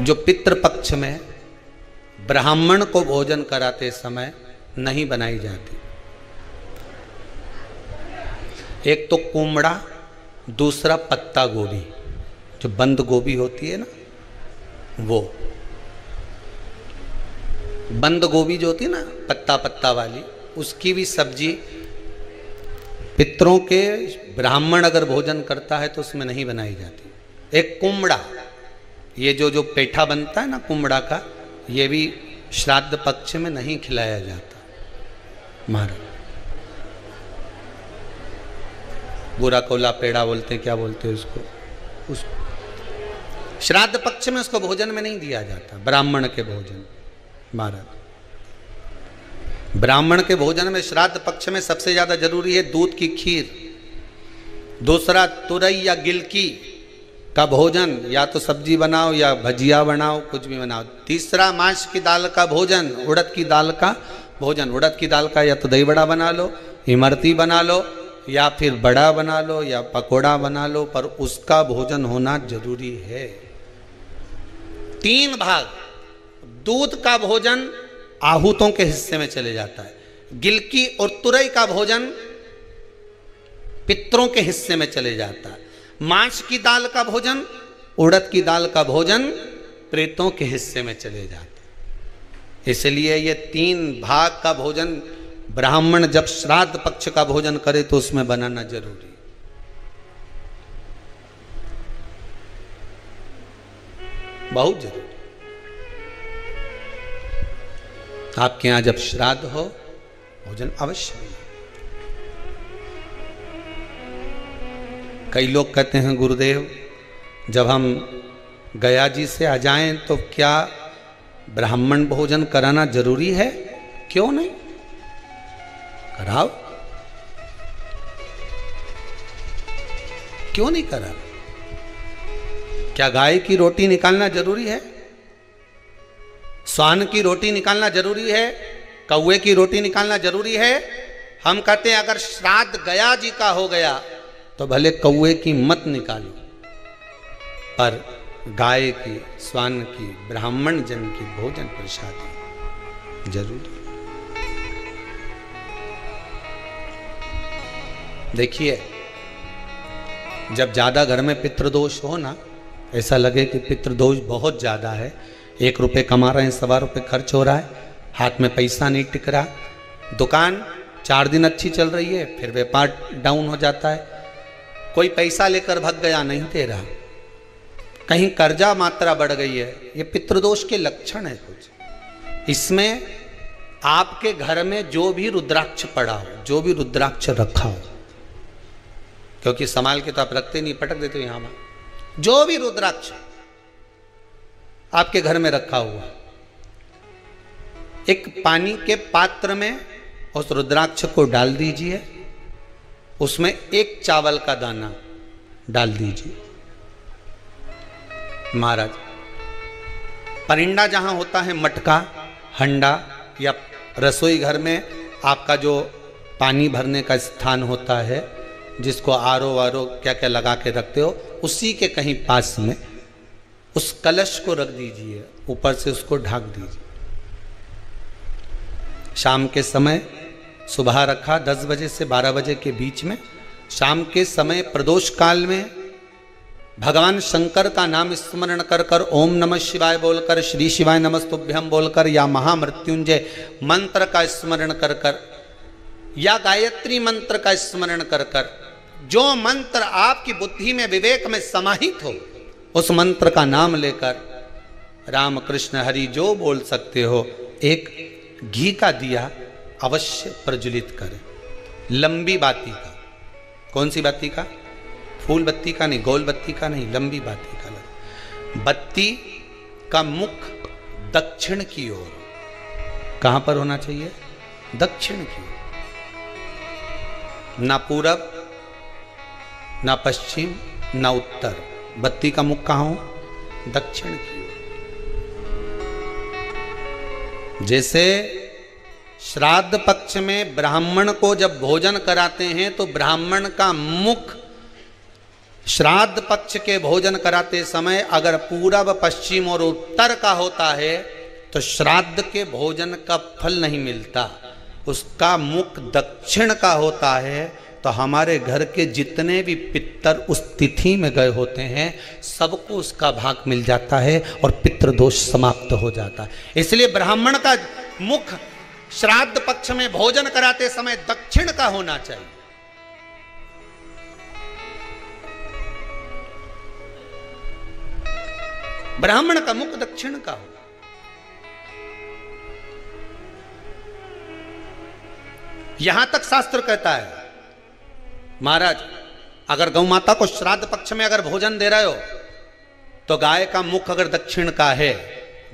जो पितृपक्ष में ब्राह्मण को भोजन कराते समय नहीं बनाई जाती। एक तो कुमड़ा, दूसरा पत्ता गोभी, जो बंद गोभी होती है ना, वो बंद गोभी जो होती है ना पत्ता पत्ता वाली, उसकी भी सब्जी पितरों के ब्राह्मण अगर भोजन करता है तो उसमें नहीं बनाई जाती। एक कुमड़ा, ये जो पेठा बनता है ना कुमड़ा का, ये भी श्राद्ध पक्ष में नहीं खिलाया जाता। महाराज बुरा कोला पेड़ा बोलते हैं, क्या बोलते हैं उसको श्राद्ध पक्ष में उसको भोजन में नहीं दिया जाता। ब्राह्मण के भोजन, महाराज ब्राह्मण के भोजन में श्राद्ध पक्ष में सबसे ज्यादा जरूरी है दूध की खीर, दूसरा तुरई या गिलकी का भोजन, या तो सब्जी बनाओ या भजिया बनाओ, कुछ भी बनाओ। तीसरा मांस की दाल का भोजन, उड़द की दाल का भोजन। उड़द की दाल का या तो दही बड़ा बना लो, इमरती बना लो, या फिर बड़ा बना लो, या पकोड़ा बना लो, पर उसका भोजन होना जरूरी है। 3 भाग दूध का भोजन आहूतों के हिस्से में चले जाता है, गिलकी और तुरई का भोजन पितरों के हिस्से में चले जाता है, मांस की दाल का भोजन, उड़द की दाल का भोजन प्रेतों के हिस्से में चले जाता है। इसलिए ये 3 भाग का भोजन ब्राह्मण जब श्राद्ध पक्ष का भोजन करे तो उसमें बनाना जरूरी है। बहुत जरूरी। आपके यहां जब श्राद्ध हो भोजन अवश्य बना। कई लोग कहते हैं गुरुदेव जब हम गया जी से आ जाएं तो क्या ब्राह्मण भोजन कराना जरूरी है? क्यों नहीं, कराओ, क्यों नहीं करा? क्या गाय की रोटी निकालना जरूरी है? स्वान की रोटी निकालना जरूरी है? कौवे की रोटी निकालना जरूरी है? हम कहते हैं अगर श्राद्ध गया जी का हो गया तो भले कौवे की मत निकालो, पर गाय की, स्वान की, ब्राह्मण जन की भोजन प्रसादी जरूरी। देखिए जब ज्यादा घर में पितृदोष हो ना, ऐसा लगे कि पितृदोष बहुत ज्यादा है, 1 रुपये कमा रहे हैं, 1.25 रुपये खर्च हो रहा है, हाथ में पैसा नहीं टिक रहा, दुकान 4 दिन अच्छी चल रही है, फिर व्यापार डाउन हो जाता है, कोई पैसा लेकर भग गया, नहीं दे रहा, कहीं कर्जा मात्रा बढ़ गई है, ये पितृदोष के लक्षण है कुछ। इसमें आपके घर में जो भी रुद्राक्ष पड़ा हो, जो भी रुद्राक्ष रखा हो, क्योंकि संभाल के तो आप रखते नहीं, पटक देते हो यहां, जो भी रुद्राक्ष आपके घर में रखा हुआ, एक पानी के पात्र में उस रुद्राक्ष को डाल दीजिए, उसमें 1 चावल का दाना डाल दीजिए। महाराज परिंदा जहां होता है, मटका, हंडा या रसोई घर में आपका जो पानी भरने का स्थान होता है, जिसको आरो वारो क्या क्या लगा के रखते हो, उसी के कहीं पास में उस कलश को रख दीजिए, ऊपर से उसको ढक दीजिए। शाम के समय, सुबह रखा 10 बजे से 12 बजे के बीच में, शाम के समय प्रदोष काल में भगवान शंकर का नाम स्मरण कर कर, ओम नमः शिवाय बोलकर, श्री शिवाय नमस्तुभ्यम बोलकर, या महामृत्युंजय मंत्र का स्मरण कर कर, या गायत्री मंत्र का स्मरण कर कर, जो मंत्र आपकी बुद्धि में, विवेक में समाहित हो, उस मंत्र का नाम लेकर राम कृष्ण हरि जो बोल सकते हो, एक घी का दिया अवश्य प्रज्वलित करें, लंबी बाती का। कौन सी बाती का? फूल बत्ती का नहीं, गोल बत्ती का नहीं, लंबी बाती का। बत्ती का मुख दक्षिण की ओर, कहां पर होना चाहिए? दक्षिण की ओर, ना पूरब, ना पश्चिम, ना उत्तर। बत्ती का मुख कहां हो? दक्षिण की ओर। जैसे श्राद्ध पक्ष में ब्राह्मण को जब भोजन कराते हैं तो ब्राह्मण का मुख श्राद्ध पक्ष के भोजन कराते समय अगर पूरब, पश्चिम और उत्तर का होता है तो श्राद्ध के भोजन का फल नहीं मिलता। उसका मुख दक्षिण का होता है तो हमारे घर के जितने भी पितर उस तिथि में गए होते हैं सबको उसका भाग मिल जाता है और पितृदोष समाप्त हो जाता है। इसलिए ब्राह्मण का मुख श्राद्ध पक्ष में भोजन कराते समय दक्षिण का होना चाहिए। ब्राह्मण का मुख दक्षिण का हो। यहां तक शास्त्र कहता है महाराज, अगर गौ माता को श्राद्ध पक्ष में अगर भोजन दे रहे हो तो गाय का मुख अगर दक्षिण का है,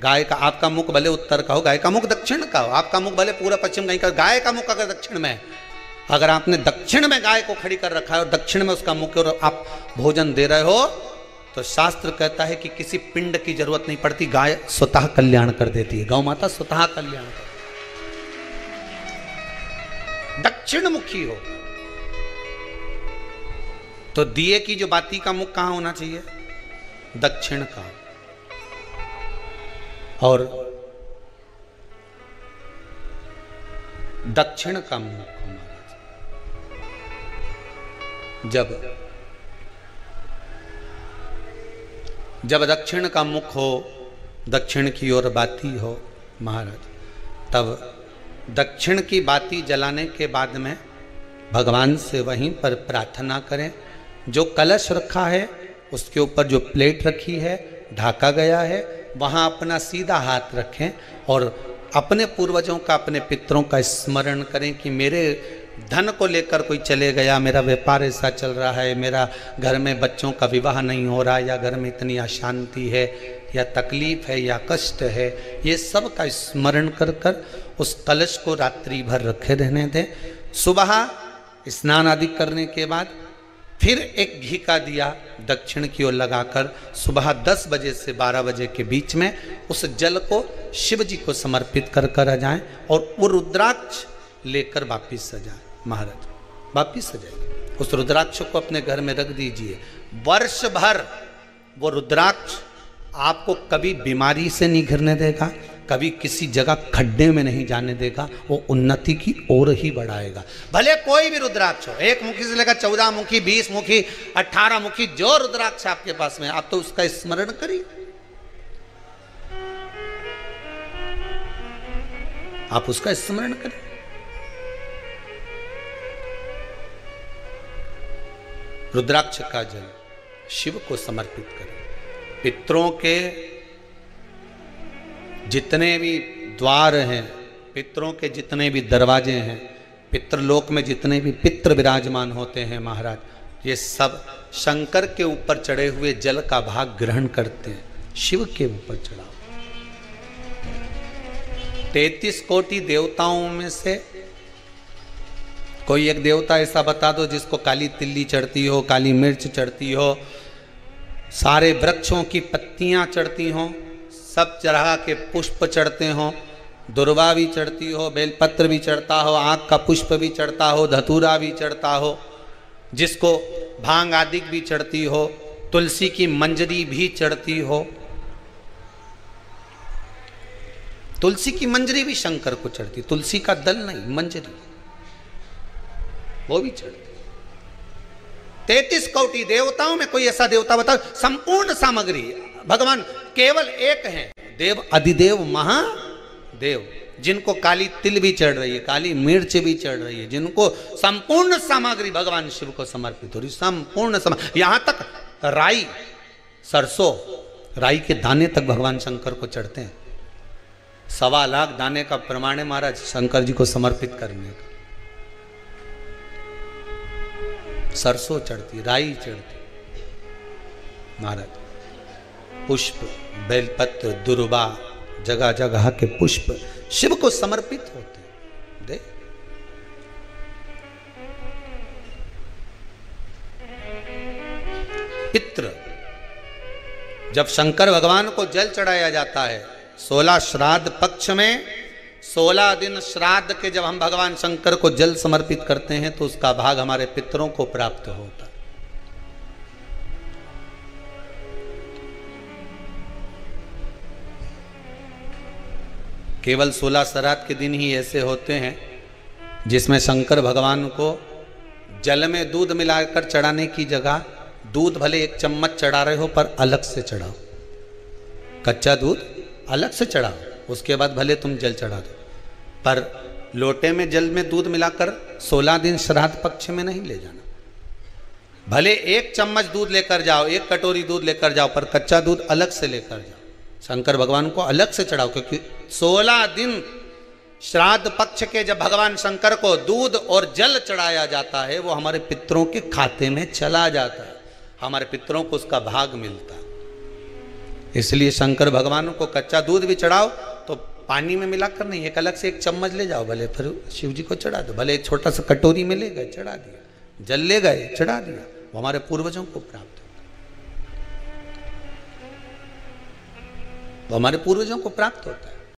गाय का, आपका मुख भले उत्तर का हो, गाय का मुख दक्षिण का हो, आपका मुख भले पूरा पश्चिम कहीं का, गाय का मुख अगर दक्षिण में, अगर आपने दक्षिण में गाय को खड़ी कर रखा है और दक्षिण में उसका मुख और आप भोजन दे रहे हो तो शास्त्र कहता है कि किसी पिंड की जरूरत नहीं पड़ती, गाय स्वतः कल्याण कर देती है। गौ माता स्वतः कल्याण कर, दक्षिण मुखी हो तो दिए की जो बाती का मुख कहां होना चाहिए? दक्षिण का। और दक्षिण का मुख हमारा जब दक्षिण का मुख हो, दक्षिण की ओर बाती हो महाराज, तब दक्षिण की बाती जलाने के बाद में भगवान से वहीं पर प्रार्थना करें। जो कलश रखा है उसके ऊपर जो प्लेट रखी है, ढाका गया है, वहाँ अपना सीधा हाथ रखें और अपने पूर्वजों का, अपने पितरों का स्मरण करें कि मेरे धन को लेकर कोई चले गया, मेरा व्यापार ऐसा चल रहा है, मेरा घर में बच्चों का विवाह नहीं हो रहा, या घर में इतनी अशांति है या तकलीफ है या कष्ट है, ये सब का स्मरण कर कर उस कलश को रात्रि भर रखे रहने दें। सुबह स्नान आदि करने के बाद फिर एक घी का दिया दक्षिण की ओर लगाकर सुबह 10 बजे से 12 बजे के बीच में उस जल को शिव जी को समर्पित कर कर आ जाएं और वो रुद्राक्ष लेकर वापिस सजाएं। महाराज वापिस सजाइए, उस रुद्राक्ष को अपने घर में रख दीजिए। वर्ष भर वो रुद्राक्ष आपको कभी बीमारी से नहीं घिरने देगा, कभी किसी जगह खड्डे में नहीं जाने देगा, वो उन्नति की ओर ही बढ़ाएगा। भले कोई भी रुद्राक्ष हो, 1 मुखी से लेकर 14 मुखी, 20 मुखी, 18 मुखी, जो रुद्राक्ष आपके पास में, आप तो उसका स्मरण करिए, आप उसका स्मरण करें। रुद्राक्ष का जल शिव को समर्पित करें। पितरों के जितने भी द्वार हैं, पितरों के जितने भी दरवाजे हैं, पितृलोक में जितने भी पितृ विराजमान होते हैं महाराज, ये सब शंकर के ऊपर चढ़े हुए जल का भाग ग्रहण करते हैं। शिव के ऊपर चढ़ाओ। 33 कोटि देवताओं में से कोई एक देवता ऐसा बता दो जिसको काली तिल्ली चढ़ती हो, काली मिर्च चढ़ती हो, सारे वृक्षों की पत्तियां चढ़ती हों, सब तरह के पुष्प चढ़ते हों, दुर्वा भी चढ़ती हो, बेलपत्र भी चढ़ता हो, आँख का पुष्प भी चढ़ता हो, धतूरा भी चढ़ता हो, जिसको भांग आदि भी चढ़ती हो, तुलसी की मंजरी भी चढ़ती हो। तुलसी की मंजरी भी शंकर को चढ़ती, तुलसी का दल नहीं, मंजरी वो भी चढ़ती। 33 कोटि देवताओं में कोई ऐसा देवता बताओ, संपूर्ण सामग्री भगवान केवल एक हैं, देव अधिदेव महादेव, जिनको काली तिल भी चढ़ रही है, काली मिर्च भी चढ़ रही है, जिनको संपूर्ण सामग्री भगवान शिव को समर्पित हो रही, संपूर्ण सामग्री, यहां तक राई, सरसों, राई के दाने तक भगवान शंकर को चढ़ते हैं। 1.25 लाख दाने का प्रमाण है महाराज शंकर जी को समर्पित करने का। सरसों चढ़ती, राई चढ़ती महाराज, पुष्प, बेलपत्र, दुर्वा, जगह जगह के पुष्प शिव को समर्पित होते हैं। दे पितृ, जब शंकर भगवान को जल चढ़ाया जाता है 16 श्राद्ध पक्ष में, 16 दिन श्राद्ध के जब हम भगवान शंकर को जल समर्पित करते हैं तो उसका भाग हमारे पितरों को प्राप्त होता है। केवल 16 श्राद्ध के दिन ही ऐसे होते हैं जिसमें शंकर भगवान को जल में दूध मिलाकर चढ़ाने की जगह दूध भले 1 चम्मच चढ़ा रहे हो पर अलग से चढ़ाओ, कच्चा दूध अलग से चढ़ाओ, उसके बाद भले तुम जल चढ़ा दो, पर लोटे में जल में दूध मिलाकर 16 दिन श्राद्ध पक्ष में नहीं ले जाना। भले 1 चम्मच दूध लेकर जाओ, 1 कटोरी दूध लेकर जाओ, पर कच्चा दूध अलग से लेकर जाओ, शंकर भगवान को अलग से चढ़ाओ। क्योंकि 16 दिन श्राद्ध पक्ष के जब भगवान शंकर को दूध और जल चढ़ाया जाता है, वो हमारे पितरों के खाते में चला जाता है, हमारे पितरों को उसका भाग मिलता है। इसलिए शंकर भगवान को कच्चा दूध भी चढ़ाओ तो पानी में मिलाकर नहीं, एक अलग से 1 चम्मच ले जाओ, भले फिर शिव जी को चढ़ा दो, भले एक छोटा सा कटोरी में ले गए चढ़ा दिया, जल ले गए चढ़ा दिया, वो हमारे पूर्वजों को प्राप्त होता है, वो हमारे पूर्वजों को प्राप्त होता है।